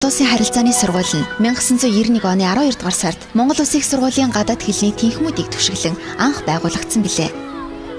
Улсын харилцааны сургууль нь 1991 оны 12 дугаар сард Монгол Улсын их сургуулийн гадаад хэлний тэнхмүүдийг түшиглэн анх байгуулагдсан билээ.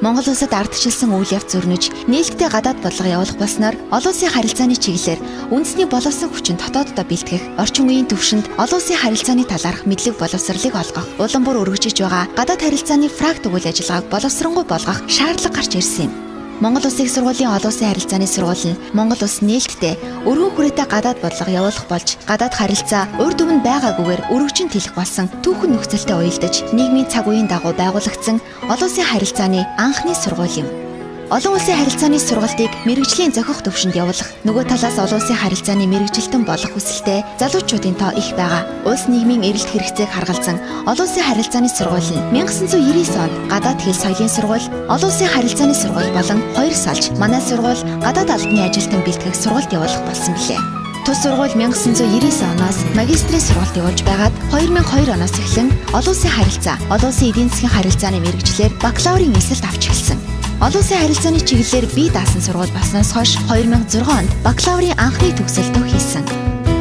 Монгол улсад ардчилсан үйл явц зөрнөж, нээлттэй гадаад бодлого явуулах болсноор олон улсын харилцааны чиглэлээр үндэсний боловсон хүчин дотооддоо бэлтгэх, орчин үеийн төвшөнд олон улсын харилцааны талаарх мэдлэг боловсролыг олгох, улам бүр өргөжиж байгаа гадаад харилцааны практик үйл ажиллагааг боловсронгуй болгох шаардлага гарч ирсэн юм. Монгол Улсын их сургуулийн олон улсын харилцааны сургууль нь Монгол улс нээлттэй өргөн хүрээтэй гадаад бодлого явуулах болж гадаад харилцаа урд өмнө байгаагүйгээр өргөжин тэлэх болсон түүхэн нөхцөлтэй уялдаж нийгмийн цаг үеийн дагуу байгуулагдсан олон улсын харилцааны анхны сургууль юм. Олон улсын харилцааны сургалтыг мэрэгжлийн зохих төвшөнд явуулах, нөгөө талаас олон улсын харилцааны мэрэгжилтэн болох хүсэлтэй залуучуудын тоо их байгаа. Улс нийгмийн эрэлт хэрэгцээг харгалзан олон улсын харилцааны сургууль нь 1999 онд гадаад хэл соёлын сургууль, олон улсын харилцааны сургууль болон хоёр салж манай сургууль гадаад албаны ажилтан бэлтгэх сургалт явуулах болсон билээ. Тус сургууль 1999 оноос магистрийн сургалт явуулж байгаад 2002 оноос эхлэн олон улсын харилцаа, олон улсын эдийн засгийн харилцааны мэрэгчлэр бакалаврын эсэлт авч эхэлсэн. Олон улсын харилцааны чиглэлээр бие даасан сургууль болсноос хойш 2006 онд бакалаврын анхны төгсөлтөө хийсэн.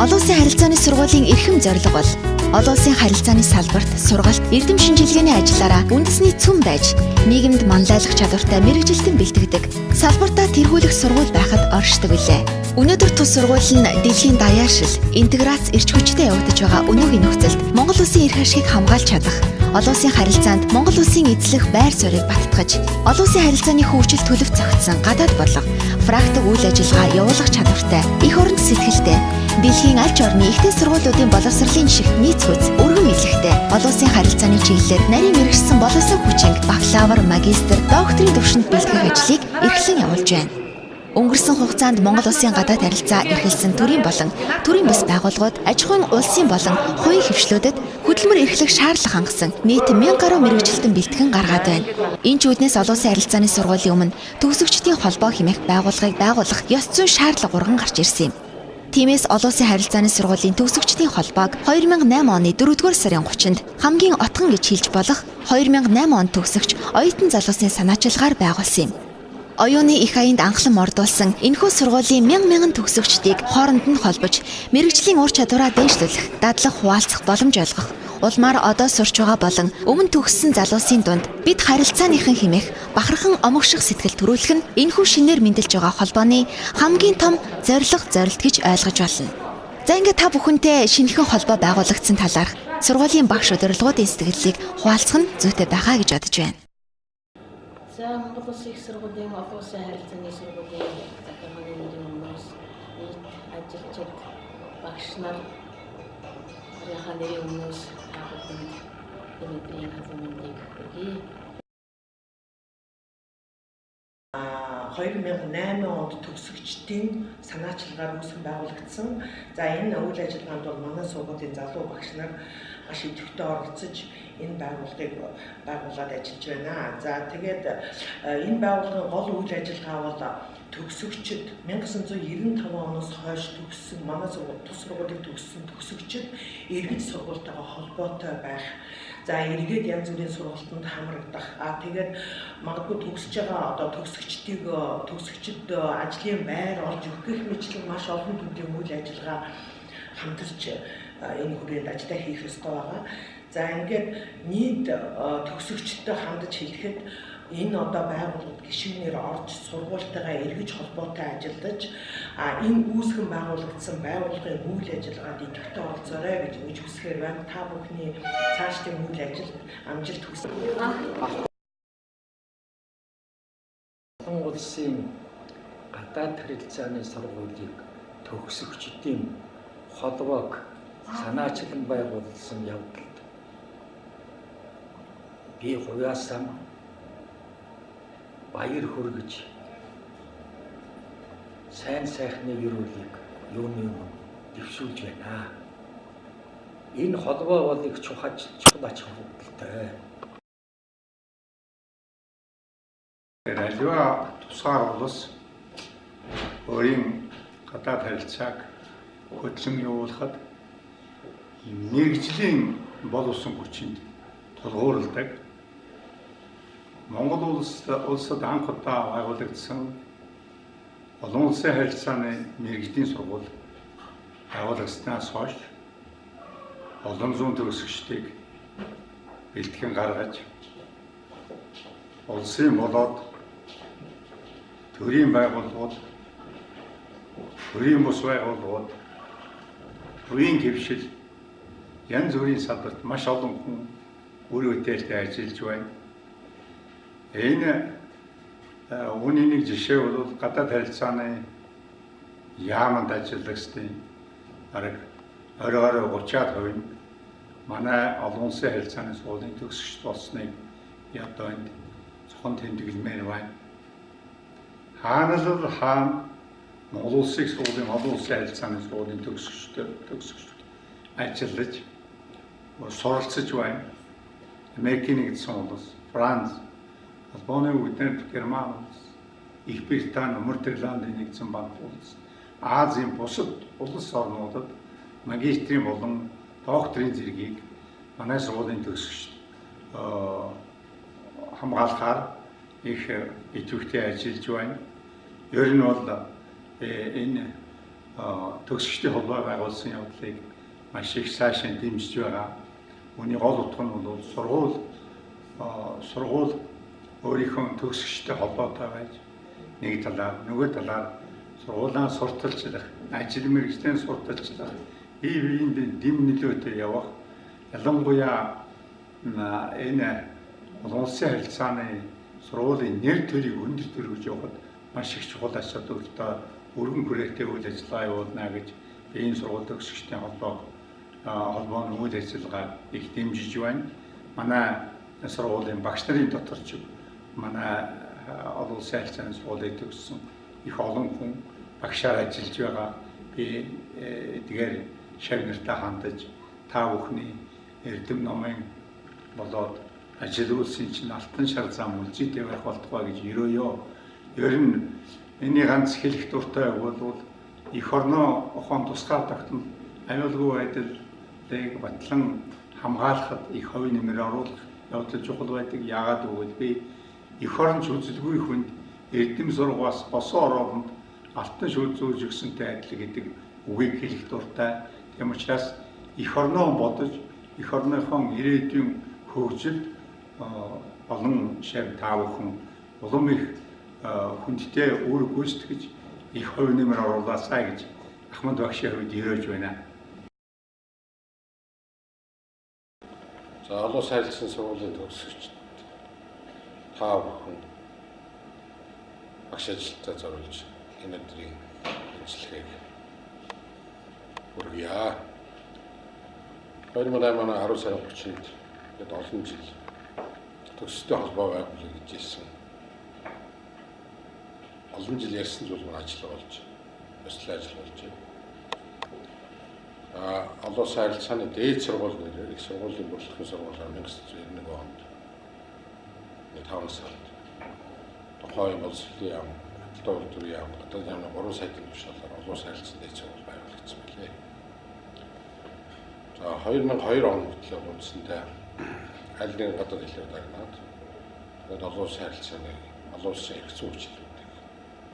Олон улсын харилцааны сургуулийн эрхэм зорилго бол олон улсын харилцааны салбарт сургалт, эрдэм шинжилгээний ажлаараа үндэсний цөм байж, нийгэмд манлайлах чадвартай мэрэгжилтэн бэлтгэдэг, салбартаа тэргүүлэх сургууль байхад оршдог билээ. Өнөөдөр тус сургууль нь дэлхийн даяаршил, интеграц эрч хүчтэй явагдаж байгаа өнөөгийн нөхцөлд Монгол улсын эрх ашигыг хамгаалж чадах, олон улсын харилцаанд Монгол улсын эзлэх байр суурийг баттгаж, олон улсын харилцааны хөгжил төлөв зохицсон гадаад бодлого, практик үйл ажиллагаа явуулах чадвартай, их орон сэтгэлтэй, дэлхийн аль ч орны ихтэй сургуулиудын боловсролын жишг нийц хүч, өргөн мэдлэгтэй, олон улсын харилцааны чиглэлээр нарийн мэргэжсэн боловсон хүчинг бакалавр, магистр, докторийн түвшинд бэлтгэх ажлыг эрхлэн явуулж байна. Өнгөрсөн хугацаанд Монгол улсын гадаад харилцаа эрхэлсэн төрийн болон төрийн бус байгууллагууд аж ахуйн улсын болон хувийн хвшлүүдэд хөдөлмөр эрхлэх шаардлага хангасан нийт 1000 гаруй мэрэгжилтэн бэлтгэн гаргаад байна. Энэ ч үүднээс олон улсын харилцааны сургуулийн өмнө төгсөгчдийн холбоо хэмээх байгууллагыг байгуулах ёс зүйн шаардлага урган гарч ирсэн юм. Тиймээс олон улсын харилцааны сургуулийн төгсөгчдийн холбоог 2008 оны 4-р сарын 30-нд хамгийн отгон гэж хэлж болох 2008 онд төгсөгч оюутан залуусын санаачилгаар байгуулсан юм. Оюуны их аянд анхлан ордуулсан энэхүү сургуулийн мянган төгсөгчдийг хооронд нь холбож, мэрэгжлийн ур чадвараа дээшлүүлэх, дадлах, хуваалцах боломж олгох, улмаар одоо сурч байгаа болон өмнө төгссөн залуусын дунд бид харилцааныхан хэмээх бахархан омогших сэтгэл төрүүлэх нь энэхүү шинээр мэндэлж байгаа холбооны хамгийн том зорилт гэж ойлгож байна. За ингээд та бүхэнтэй шинэхэн холбоо байгуулагдсан талаарх сургуулийн багш удирдлагуудын сэтгэлийг хуваалцах нь зүйтэй байхаа гэж бодож байна. За Монгол Улсын их сургуулийн олон улсын харилцааны сургуулийн захиргааны хүмүүс, ажилчид, багш нар, харийнхаа нэрийн хүмүүс хаалганд өнөөдрийн хазамжийг хүргэе. 2008 онд төгсөгчдийн санаачилгаар үүсгэн байгуулагдсан. За энэ үйл ажиллагаанд бол манай сургуулийн залуу багш нар маш идэвхтэй оролцож энэ байгууллагыг байгуулад ажиллаж байна. За тэгээд энэ байгууллагын гол үйл ажиллагаа бол төгсөгчд 1995 оноос хойш төгссөн манай тус сургуулийг төгссөн төгсөгчд иргэд сургуультайгаа холбоотой байх. За эргээд янз бүрийн сургалтанд хамрагдах. Тэгээд магадгүй төгсөж байгаа одоо төгсөгчдийг төгсөгчд ажлын байр олж өгөх гэх мэтлэн маш олон төрлийн үйл ажиллагаа хамтарч энэ хүрээнд ажиллаа хийх ёстой байгаа. За ингээд нийт төгсөгчдтэй хандаж хэлэхэд энэ одоо байгууллагад гишүүнээр орж сургуультайгаа эргэж холбоотой ажиллаж энэ үүсгэн байгуулагдсан байгууллагын үйл ажиллагаанд идэвхтэй оролцоорой гэж хүсэхээр байна. Та бүхний цаашдын үйл ажилд амжилт хүсье. Монгол улсын гадаад харилцааны сургуулийг төгсөгчдийн холбоог санаачлан байгуулсан явдалд би хувьяасаа баяр хүргэж сайн сайхны ёроолыг юуны дэвшүүлж байна. Энэ холбоо бол их чухал ач холбогдолтой. Аливаа тусгаар улс өөрийн гадаад харилцааг хөтлөн явуулахад мэрэгжлийн боловсон хүчинд тулгуурладаг. Монгол улсад анх удаа байгуулагдсан олон улсын харилцааны мэрэгжлийн сургууль байгуулагдсанаас хойш олон зуун төгсөгчдийг бэлтгэн гаргаж улсын болоод төрийн байгууллагууд, төрийн бус байгууллагууд, үеийн хөвшил янз бүрийн салбарт маш олон хүн үр бүтээлтэй ажиллаж байна. Энэ үүний нэг жишээ бол гадаад харилцааны яаманд ажиллагчдын бараг 20-30% нь манай олон улсын харилцааны сургуулийн төгсөгчд болсныг одоо энд цохон тэмдэглэмээр байна. Хаанал хаан Монгол улсын сургуулийн олон улсын харилцааны сургуулийн төгсөгчд ажиллаж суралцж байна. Америкийн нэгдсэн улс, Франц, Албаны үүднэр Герман улс, Их Британи, Умард Ирландын нэгдсэн банк улс, Азийн бусад улс орнуудад магистрийн болон докторийн зэргийг манай сургуулийн төгсөгчд хамгаалахаар их идэвхтэй ажиллаж байна. Ер нь бол энэ төгсөгчдийн холбоо байгуулсан явдлыг маш их сайшин дэмжиж байгаа. Үүний гол утга нь бол сургууль өөрийнхөө төгсөгчтэй холбоотой байж нэг талаар, нөгөө талаар сургуулаа сурталчлах, ажил мэргэжлийн сурталчлах, бие биендээ дэм нөлөөтэй явах, ялангуяа энэ олон улсын харилцааны сургуулийн нэр төрийг өндөр төрөж явахад маш их чухал ач холбогдолтой өргөн хүрээтэй үйл ажиллагаа явуулна гэж энэ сургууль төгсөгчдийн холбооны үйл ажиллагаа их дэмжиж байна. Манай сургуулийн багш нарын дотор ч манай олон улсын харилцааны сургуулийг төгссөн их олон хүн багшаар ажиллаж байгаа. Би эдгээр шавнартаа хандаж та бүхний эрдэм номын болоод ажиллуулсан чинь алтан шар зам үлзийтэй байх болтугай гэж ерөөё. Ер нь энэний ганц хэлэх дуртай бол эх орноо ухаан тусгаар тогтнол аюулгүй байдлыг батлан хамгаалахад их хувь нэмэр оруулах явдал чухал байдаг. Яагаад гэвэл би эх орон үзэлгүй хүнд эрдэм сургуулиас босоо ороонд алтан шүд зүүж өгсөнтэй адил гэдэг үгийг хэлэх дуртай. Тийм учраас эх орноо бодож эх орныхон ирээдүйн хөгжилд олон шав та бүхэн улам их хүндтэй үр гүйцэтгэж их хувь нэмэр оруулаасаа гэж Ахмад багшийн хувьд ерөөж байна. За олон сайрлсан сургуулийн төгсөгчд та бүхэн багш ажилтнаа зориулж энэ өдрийн ажиллагааг хүргье. 2008 оны 10 сарын 30-нд гээд олон жил төгсөлттэй холбоо байгуулъя гэж хэлсэн. Олон жил ярьсан зүйл маань ажил болж, өсөл ажил болж байна. Олон сайрлцааны дээд сургууль нэрээр их сургуулийн бүрэлдэхүүн сургуулиар 1991 онд 5 сард тухайн боловсролын яам, худалдаа үйлдвэрийн яам, гадаад яамны 3 сайтын төвшөлөөр олон сайрлцсан дээд сургууль байгуулагдсан билээ. За 2002 он хүртэл үндсэндээ аль нэгэн гадаад хэлээр дагнаад тэгээд олон сайрлцааны олон улсын их зүйн хүчлүүдийг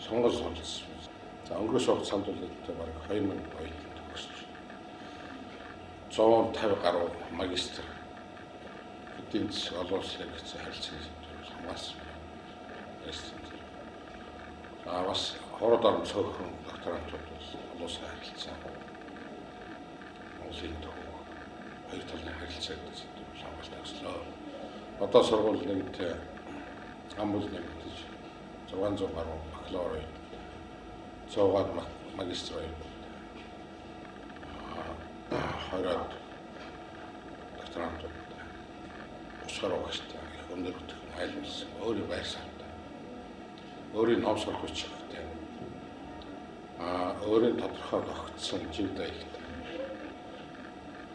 сонгож суралцсан. За өнгөрсөн хугацаанд бол бараг 2000 оюутан төгсөж 150 гаруй магистр эдийн засаг олон улсын харилцааны сэдвээр хамгаалсан байна. Бас хороод орон цөөхөн докторантууд бол олон улсын харилцаа Монголын хоёр талын харилцааг сэдвээр хамгаалдаг өслөө. Одоо сургууль нэгт амбул нэгтж 600 гаруй бакалавр, 100-аад магистр оюутан 20-аад докторантууд усгаар багштай их өндөр бүтээгдэхүүн айлмсан өөрийн байр савтай өөрийн ном сурах хүчтэй өөрийн тодорхой тогтсон жив дайгтай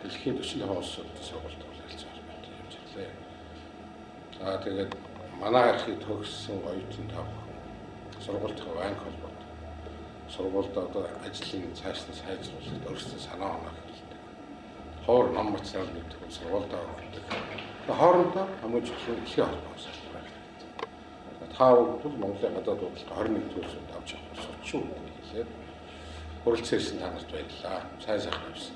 дэлхийн 45 улсуудын сургуульд харилцаж байна юм жилээ. Тэгээд манай харахыг төгссөн оюутан та бүхэн сургуультай банк холбоод сургуульд одоо ажлын цааш нь сайжруулалт өөрсдөө санаа оноо хэлдэг. Хоор ном материал гэдэг нь сургуульд авдаг. Хоорондоо хамгийн чухал нь дэлхийн холбоо салбар. Та бүхэн Монголын гадаад худалдаа 21 төрөнд авч явах сурч шүү хэлээд Хүрэлцэн ирсэн та нарт баярлалаа. Сайн сайхан явсан.